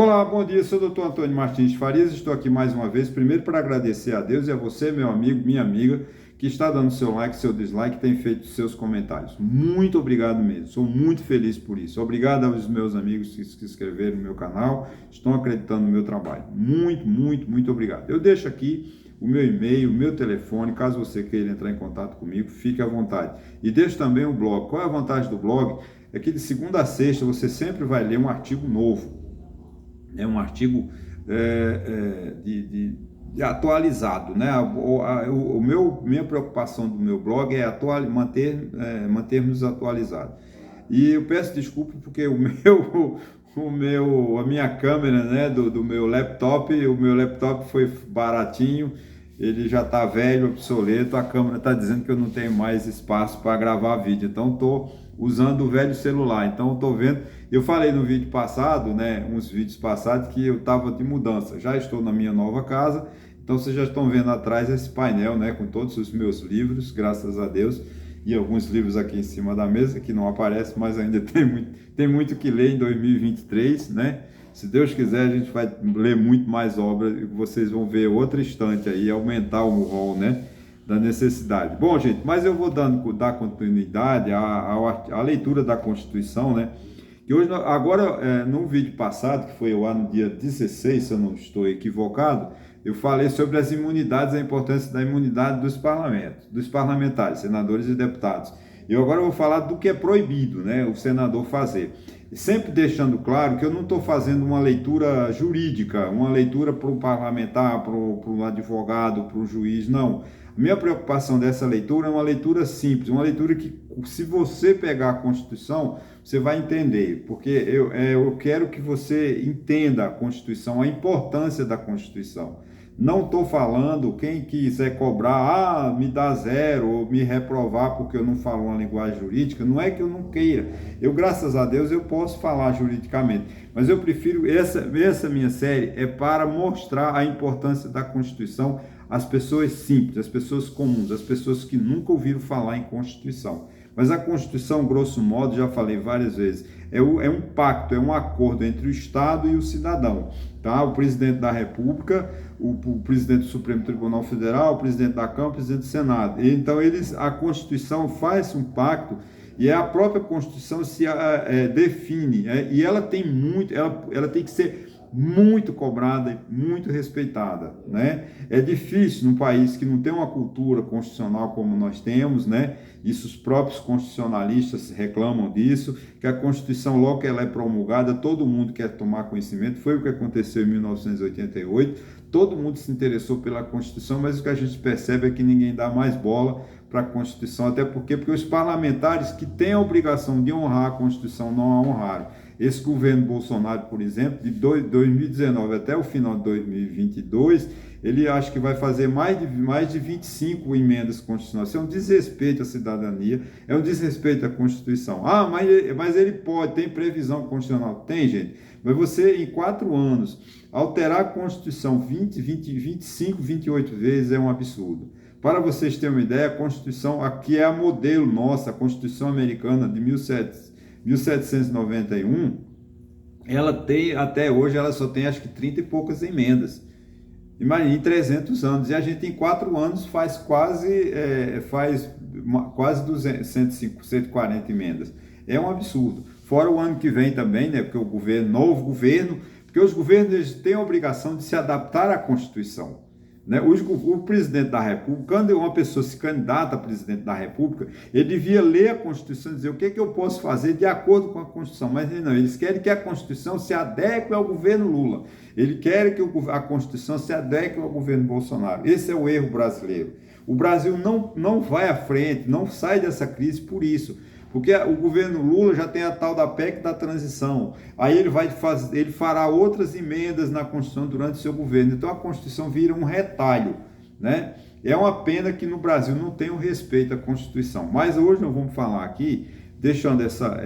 Olá, bom dia, sou o doutor Antônio Martins Farias, estou aqui mais uma vez, primeiro para agradecer a Deus e a você, meu amigo, minha amiga, que está dando seu like, seu dislike, tem feito seus comentários. Muito obrigado mesmo, sou muito feliz por isso. Obrigado aos meus amigos que se inscreveram no meu canal, estão acreditando no meu trabalho. Muito obrigado. Eu deixo aqui o meu e-mail, o meu telefone, caso você queira entrar em contato comigo, fique à vontade. E deixo também o blog. Qual é a vantagem do blog? É que de segunda a sexta você sempre vai ler um artigo novo. É um artigo de atualizado, né? Minha preocupação do meu blog é mantermos atualizados. E eu peço desculpa porque a minha câmera, né, do meu laptop, o meu laptop foi baratinho, ele já está velho, obsoleto, a câmera está dizendo que eu não tenho mais espaço para gravar vídeo, então estou usando o velho celular, então estou vendo, eu falei no vídeo passado, né, uns vídeos passados, que eu estava de mudança, já estou na minha nova casa, então vocês já estão vendo atrás esse painel, né, com todos os meus livros, graças a Deus, e alguns livros aqui em cima da mesa, que não aparecem, mas ainda tem muito que ler em 2023, né? Se Deus quiser, a gente vai ler muito mais obras e vocês vão ver outra estante aí, aumentar o rol, né, da necessidade. Bom, gente, mas eu vou dar continuidade à leitura da Constituição, né? Que hoje, agora, no vídeo passado, que foi lá no dia 16, se eu não estou equivocado, eu falei sobre as imunidades, a importância da imunidade dos parlamentares, senadores e deputados. Eu agora vou falar do que é proibido, né, o senador fazer. Sempre deixando claro que eu não estou fazendo uma leitura jurídica, uma leitura para o parlamentar, para o advogado, para o juiz, não. A minha preocupação dessa leitura é uma leitura simples, uma leitura que, se você pegar a Constituição, você vai entender, porque eu quero que você entenda a Constituição, a importância da Constituição. Não estou falando, quem quiser cobrar, me dá zero, ou me reprovar porque eu não falo uma linguagem jurídica, não é que eu não queira. Eu, graças a Deus, eu posso falar juridicamente, mas eu prefiro, essa minha série é para mostrar a importância da Constituição às pessoas simples, às pessoas comuns, às pessoas que nunca ouviram falar em Constituição. Mas a Constituição, grosso modo, já falei várias vezes, é um pacto, é um acordo entre o Estado e o cidadão. Tá? O presidente da República, o presidente do Supremo Tribunal Federal, o presidente da Câmara, o presidente do Senado. Então, a Constituição faz um pacto e a própria Constituição se define. E ela tem ela tem que ser muito cobrada e muito respeitada, né? É difícil num país que não tem uma cultura constitucional como nós temos, né? Isso os próprios constitucionalistas reclamam disso, que a Constituição, logo que ela é promulgada, todo mundo quer tomar conhecimento. Foi o que aconteceu em 1988, todo mundo se interessou pela Constituição, mas o que a gente percebe é que ninguém dá mais bola para a Constituição, até porque os parlamentares que têm a obrigação de honrar a Constituição não a honraram. Esse governo Bolsonaro, por exemplo, de 2019 até o final de 2022, ele acha que vai fazer mais de 25 emendas constitucionais. Isso é um desrespeito à cidadania, é um desrespeito à Constituição. Ah, mas ele pode, tem previsão constitucional. Tem, gente. Mas você, em 4 anos, alterar a Constituição 25, 28 vezes é um absurdo. Para vocês terem uma ideia, a Constituição, aqui é a modelo nossa, a Constituição americana de 1791, ela tem, até hoje, ela só tem acho que 30 e poucas emendas. Imagina, em 300 anos. E a gente em 4 anos faz quase 200, 105, 140 emendas. É um absurdo. Fora o ano que vem também, né? Porque novo governo, porque os governos eles têm a obrigação de se adaptar à Constituição. Né? O presidente da República, quando uma pessoa se candidata a presidente da República, ele devia ler a Constituição e dizer o que eu posso fazer de acordo com a Constituição. Mas não, eles querem que a Constituição se adeque ao governo Lula. Eles querem que a Constituição se adeque ao governo Bolsonaro. Esse é o erro brasileiro. O Brasil não vai à frente, não sai dessa crise por isso. Porque o governo Lula já tem a tal da PEC da transição. Aí ele fará outras emendas na Constituição durante o seu governo. Então a Constituição vira um retalho, né? É uma pena que no Brasil não tenha o respeito à Constituição. Mas hoje nós vamos falar aqui, deixando essa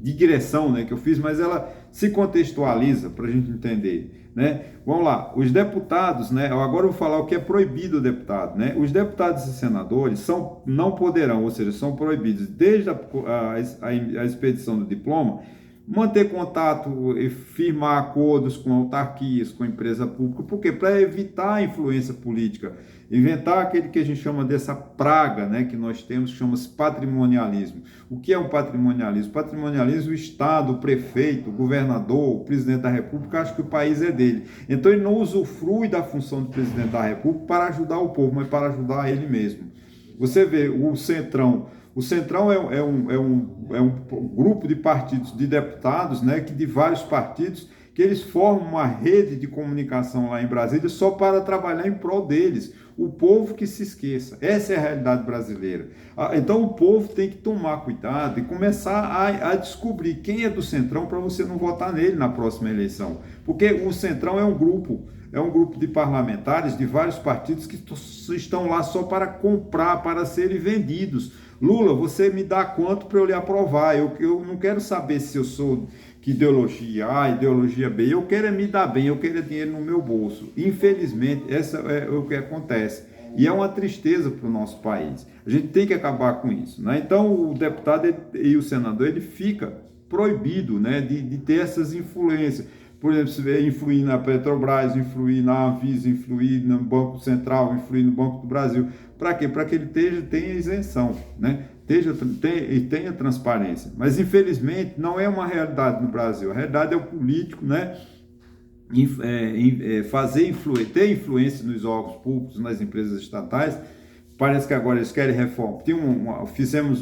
digressão, né, que eu fiz, mas ela se contextualiza para a gente entender, né? Vamos lá, os deputados, né? Agora eu vou falar o que é proibido o deputado, né? Os deputados e senadores não poderão, ou seja, são proibidos desde a expedição do diploma, manter contato e firmar acordos com autarquias, com empresa pública, porque para evitar a influência política, inventar aquele que a gente chama dessa praga, né, que nós temos, que chama-se patrimonialismo. O que é um patrimonialismo? Patrimonialismo, o Estado, o prefeito, o governador, o presidente da República acha que o país é dele. Então ele não usufrui da função do presidente da República para ajudar o povo, mas para ajudar ele mesmo. Você vê o Centrão. O Centrão é um grupo de partidos, de deputados, né, que de vários partidos, que eles formam uma rede de comunicação lá em Brasília só para trabalhar em prol deles. O povo que se esqueça. Essa é a realidade brasileira. Então o povo tem que tomar cuidado e começar a descobrir quem é do Centrão para você não votar nele na próxima eleição. Porque o Centrão é um grupo de parlamentares de vários partidos que estão lá só para comprar, para serem vendidos. Lula, você me dá quanto para eu lhe aprovar? Eu não quero saber se eu sou que ideologia A, ideologia B. Eu quero é me dar bem, eu quero é dinheiro no meu bolso. Infelizmente, essa é o que acontece. E é uma tristeza para o nosso país. A gente tem que acabar com isso, né? Então, o deputado e o senador, ele fica proibido, né, de ter essas influências. Por exemplo, influir na Petrobras, influir na Anvisa, influir no Banco Central, influir no Banco do Brasil. Para quê? Para que ele tenha isenção, né? Tenha transparência. Mas, infelizmente, não é uma realidade no Brasil. A realidade é o político, né? Ter influência nos órgãos públicos, nas empresas estatais. Parece que agora eles querem reforma. Fizemos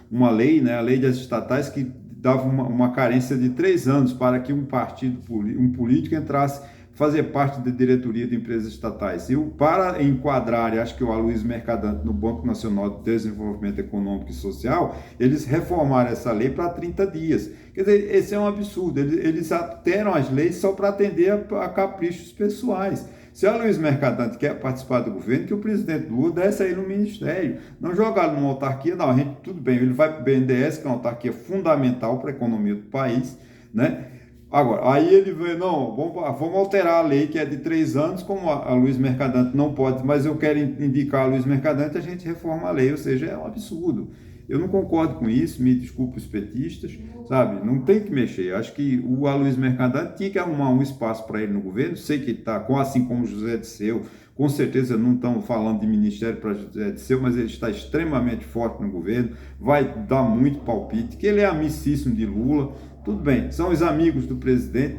uma lei, né? A lei das estatais, que dava uma carência de 3 anos para que um político entrasse fazer parte da diretoria de empresas estatais. E para enquadrar, acho que o Aloysio Mercadante no Banco Nacional de Desenvolvimento Econômico e Social, eles reformaram essa lei para 30 dias. Quer dizer, esse é um absurdo. Eles alteram as leis só para atender a caprichos pessoais. Se o Aloysio Mercadante quer participar do governo, que o presidente Lula desce aí no ministério. Não jogar numa autarquia, não. Tudo bem, ele vai para o BNDES, que é uma autarquia fundamental para a economia do país, né? Agora, aí ele vê, não, vamos alterar a lei que é de 3 anos, como a Aloysio Mercadante não pode, mas eu quero indicar a Aloysio Mercadante, a gente reforma a lei, ou seja, é um absurdo. Eu não concordo com isso, me desculpe os petistas, sabe? Não tem que mexer. Acho que o Aloysio Mercadante tinha que arrumar um espaço para ele no governo. Sei que ele está, assim como o José Disseu, com certeza não estão falando de ministério para José Disseu, mas ele está extremamente forte no governo, vai dar muito palpite, que ele é amicíssimo de Lula. Tudo bem, são os amigos do presidente,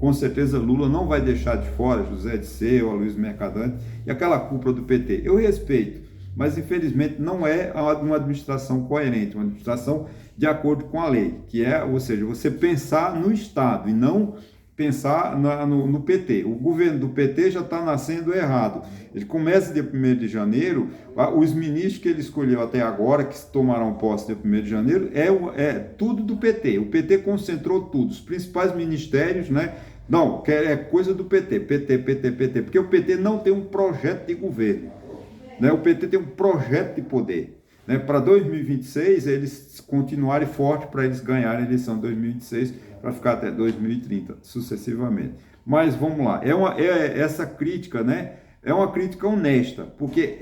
com certeza Lula não vai deixar de fora José Disseu, Aloysio Mercadante e aquela cúpula do PT. Eu respeito, mas infelizmente não é uma administração coerente, uma administração de acordo com a lei, que é, ou seja, você pensar no Estado e não pensar no PT. O governo do PT já está nascendo errado. Ele começa dia 1º de janeiro, os ministros que ele escolheu até agora, que tomarão posse dia 1º de janeiro, é tudo do PT. O PT concentrou tudo, os principais ministérios, né? Não, é coisa do PT, porque o PT não tem um projeto de governo, né? O PT tem um projeto de poder, né? Para 2026, eles continuarem forte para eles ganharem a eleição de 2026, para ficar até 2030, sucessivamente. Mas vamos lá, essa crítica, né? É uma crítica honesta, porque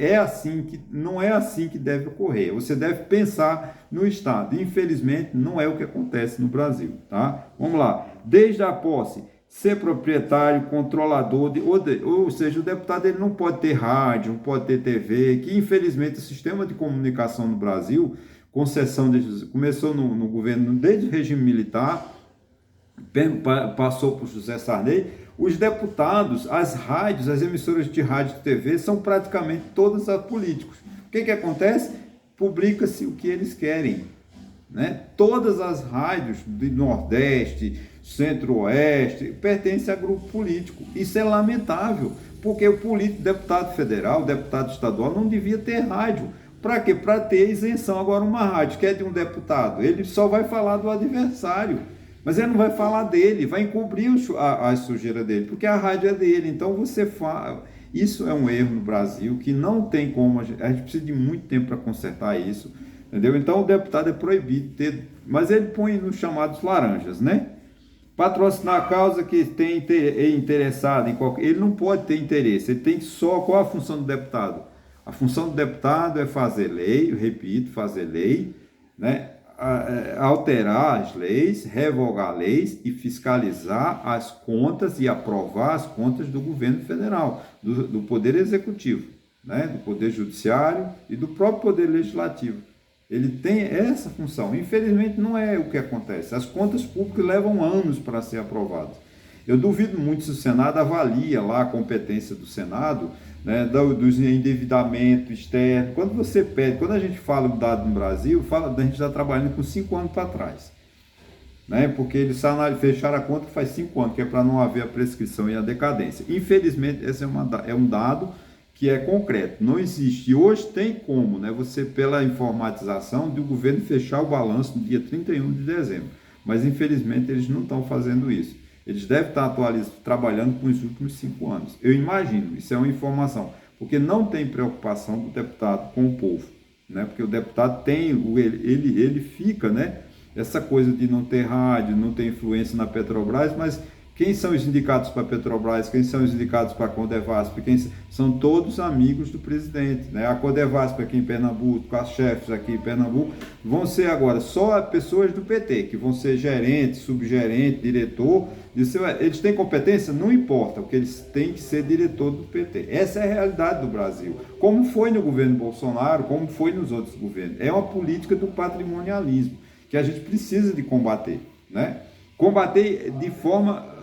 não é assim que deve ocorrer. Você deve pensar no Estado. Infelizmente, não é o que acontece no Brasil, tá? Vamos lá. Desde a posse, ser proprietário, controlador, ou seja, o deputado ele não pode ter rádio, não pode ter TV, que infelizmente o sistema de comunicação no Brasil, começou no governo desde o regime militar, passou por José Sarney. Os deputados, as rádios, as emissoras de rádio e TV são praticamente todas políticos. O que acontece? Publica-se o que eles querem, né? Todas as rádios do Nordeste, Centro-Oeste, pertencem a grupo político. Isso é lamentável, porque o deputado federal, deputado estadual, não devia ter rádio. Para quê? Para ter isenção. Agora, uma rádio que é de um deputado, ele só vai falar do adversário. Mas ele não vai falar dele, vai encobrir a sujeira dele, porque a rádio é dele. Então você fala. Isso é um erro no Brasil que não tem como. A gente precisa de muito tempo para consertar isso, entendeu? Então o deputado é proibido ter. Mas ele põe nos chamados laranjas, né? Patrocinar a causa que é interessado em qualquer. Ele não pode ter interesse, ele tem só. Qual a função do deputado? A função do deputado é fazer lei, eu repito, fazer lei, né? alterar as leis, revogar leis e fiscalizar as contas e aprovar as contas do governo federal, do Poder Executivo, né? Do Poder Judiciário e do próprio Poder Legislativo. Ele tem essa função. Infelizmente, não é o que acontece. As contas públicas levam anos para ser aprovadas. Eu duvido muito se o Senado avalia lá a competência do Senado, né, dos endividamento externo. Quando você pede, quando a gente fala do dado no Brasil, a gente está trabalhando com 5 anos para trás. Né, porque eles fecharam a conta faz 5 anos, que é para não haver a prescrição e a decadência. Infelizmente, esse é um dado que é concreto, não existe. E hoje tem como, né, você, pela informatização, do governo fechar o balanço no dia 31 de dezembro. Mas, infelizmente, eles não estão fazendo isso. Eles devem estar trabalhando com os últimos 5 anos. Eu imagino, isso é uma informação, porque não tem preocupação do deputado com o povo, né? Porque o deputado tem, ele fica, né? Essa coisa de não ter rádio, não ter influência na Petrobras, mas quem são os indicados para a Petrobras, quem são os indicados para a Codevasp, são todos amigos do presidente, né? A Codevasp aqui em Pernambuco, as chefes aqui em Pernambuco, vão ser agora só pessoas do PT, que vão ser gerente, subgerente, diretor. Eles têm competência? Não importa, porque eles têm que ser diretor do PT. Essa é a realidade do Brasil, como foi no governo Bolsonaro, como foi nos outros governos. É uma política do patrimonialismo, que a gente precisa de combater, né? Combater de forma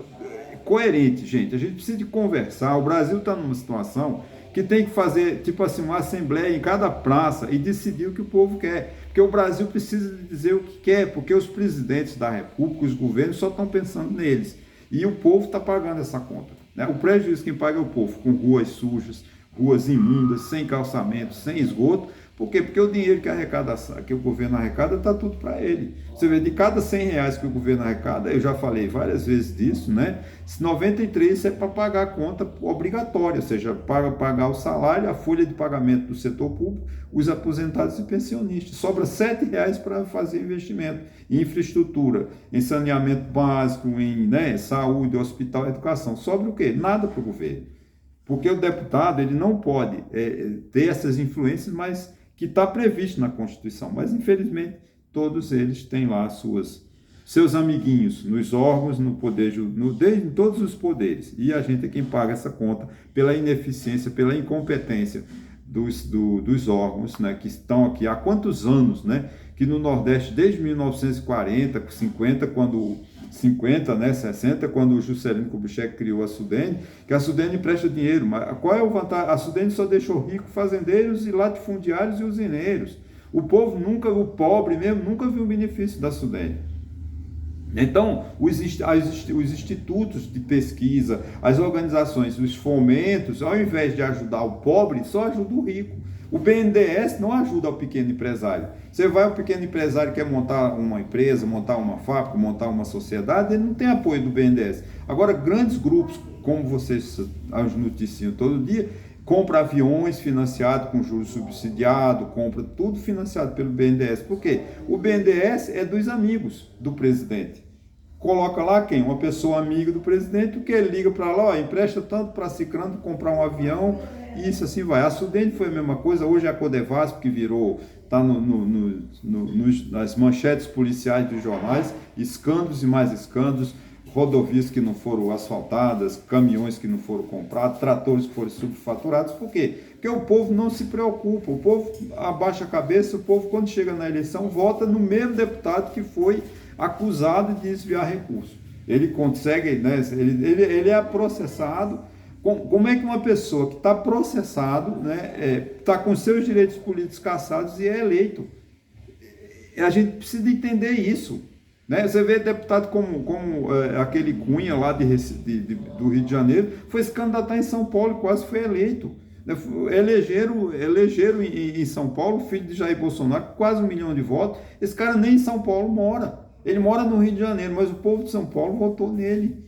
coerente, gente. A gente precisa de conversar. O Brasil está numa situação que tem que fazer, tipo assim, uma assembleia em cada praça e decidir o que o povo quer. Porque o Brasil precisa dizer o que quer, porque os presidentes da República, os governos, só estão pensando neles. E o povo está pagando essa conta, né? O prejuízo quem paga é o povo, com ruas sujas, ruas imundas, sem calçamento, sem esgoto. Por quê? Porque o dinheiro que o governo arrecada está tudo para ele. Você vê, de cada 100 reais que o governo arrecada, eu já falei várias vezes disso, né? 93 é para pagar a conta obrigatória, ou seja, para pagar o salário, a folha de pagamento do setor público, os aposentados e pensionistas. Sobra 7 reais para fazer investimento em infraestrutura, em saneamento básico, em, né, saúde, hospital, educação. Sobra o quê? Nada para o governo. Porque o deputado ele não pode ter essas influências, mas que está previsto na Constituição, mas infelizmente todos eles têm lá seus amiguinhos nos órgãos, no poder, em todos os poderes, e a gente é quem paga essa conta pela ineficiência, pela incompetência dos órgãos, né, que estão aqui há quantos anos, né, que no Nordeste desde 1940, 50, né, 60, quando o Juscelino Kubitschek criou a Sudene, que a Sudene empresta dinheiro, mas qual é o vantagem? A Sudene só deixou ricos fazendeiros e latifundiários e usineiros. O povo nunca, o pobre mesmo, nunca viu o benefício da Sudene. Então, os institutos de pesquisa, as organizações, os fomentos, ao invés de ajudar o pobre, só ajudam o rico. O BNDES não ajuda o pequeno empresário. Você vai, o pequeno empresário quer montar uma empresa, montar uma fábrica, montar uma sociedade, ele não tem apoio do BNDES. Agora, grandes grupos, como vocês noticiam todo dia, compra aviões financiados com juros subsidiados, compra tudo financiado pelo BNDES. Por quê? O BNDES é dos amigos do presidente. Coloca lá quem? Uma pessoa amiga do presidente, que ele liga para lá, ó, empresta tanto para Cicrano comprar um avião, e isso assim vai. A Sudene foi a mesma coisa, hoje é a Codevasp que virou, está nas manchetes policiais dos jornais, escândalos e mais escândalos, rodovias que não foram asfaltadas, caminhões que não foram comprados, tratores que foram subfaturados. Por quê? Porque o povo não se preocupa, o povo abaixa a cabeça, o povo quando chega na eleição vota no mesmo deputado que foi acusado de desviar recursos. Ele consegue, né, ele é processado. Como é que uma pessoa que está processado, né, está com seus direitos políticos cassados e é eleito? A gente precisa entender isso. Né? Você vê deputado como aquele Cunha lá do Rio de Janeiro, foi se candidatar em São Paulo e quase foi eleito. Elegeram em São Paulo o filho de Jair Bolsonaro, quase 1 milhão de votos. Esse cara nem em São Paulo mora. Ele mora no Rio de Janeiro, mas o povo de São Paulo votou nele.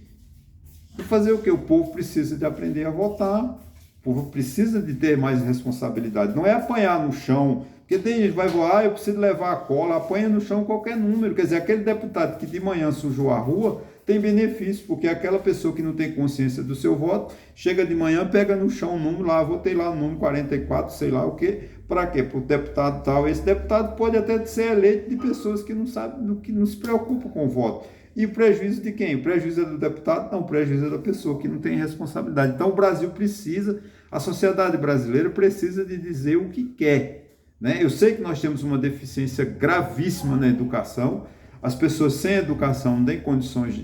E fazer o quê? O povo precisa de aprender a votar. O povo precisa de ter mais responsabilidade. Não é apanhar no chão Porque tem gente que vai voar, eu preciso levar a cola, apanha no chão qualquer número. Quer dizer, aquele deputado que de manhã sujou a rua tem benefício, porque aquela pessoa que não tem consciência do seu voto, chega de manhã, pega no chão o número lá, votei lá o número 44, sei lá o quê, para quê? Para o deputado tal. Esse deputado pode até ser eleito de pessoas que não sabem, que não se preocupam com o voto. E o prejuízo de quem? O prejuízo é do deputado? Não, o prejuízo é da pessoa que não tem responsabilidade. Então o Brasil precisa, a sociedade brasileira precisa de dizer o que quer. Né? Eu sei que nós temos uma deficiência gravíssima na educação, as pessoas sem educação não têm condições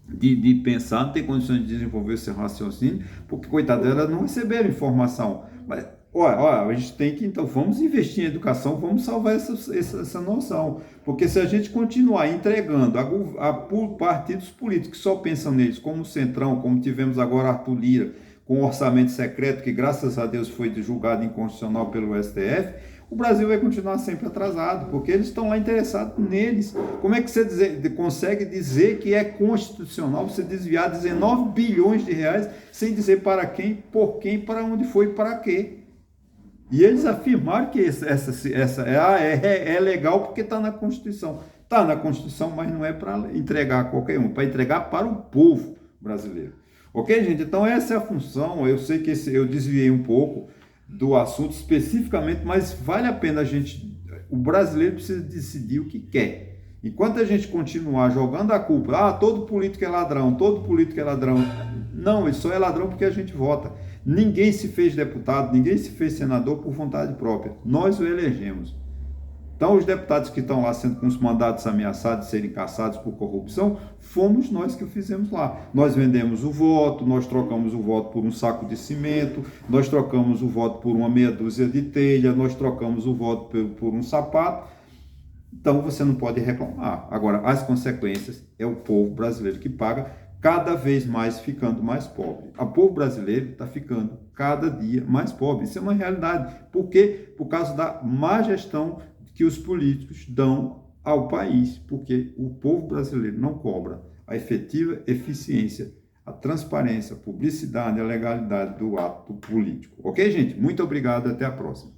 de pensar, não têm condições de desenvolver seu raciocínio, porque, coitado, elas não receberam informação. Mas, olha, a gente tem que, então, vamos investir em educação, vamos salvar essa noção, porque se a gente continuar entregando a partidos políticos que só pensam neles, como o Centrão, como tivemos agora Arthur Lira, com um orçamento secreto que, graças a Deus, foi julgado inconstitucional pelo STF, o Brasil vai continuar sempre atrasado, porque eles estão lá interessados neles. Como é que você consegue dizer que é constitucional você desviar 19 bilhões de reais sem dizer para quem, por quem, para onde foi, para quê? E eles afirmaram que é legal porque está na Constituição. Está na Constituição, mas não é para entregar a qualquer um, para entregar para o povo brasileiro. Ok, gente? Então essa é a função. Eu sei que eu desviei um pouco do assunto especificamente, mas vale a pena o brasileiro precisa decidir o que quer. Enquanto a gente continuar jogando a culpa, todo político é ladrão, todo político é ladrão. Não, ele só é ladrão porque a gente vota. Ninguém se fez deputado, ninguém se fez senador por vontade própria. Nós o elegemos. Então, os deputados que estão lá sendo com os mandatos ameaçados de serem cassados por corrupção, fomos nós que o fizemos lá. Nós vendemos o voto, nós trocamos o voto por um saco de cimento, nós trocamos o voto por uma meia dúzia de telha, nós trocamos o voto por um sapato. Então, você não pode reclamar. Agora, as consequências é o povo brasileiro que paga, cada vez mais ficando mais pobre. O povo brasileiro está ficando cada dia mais pobre. Isso é uma realidade. Por quê? Por causa da má gestão que os políticos dão ao país, porque o povo brasileiro não cobra a efetiva eficiência, a transparência, a publicidade, a legalidade do ato político. Ok, gente? Muito obrigado, até a próxima.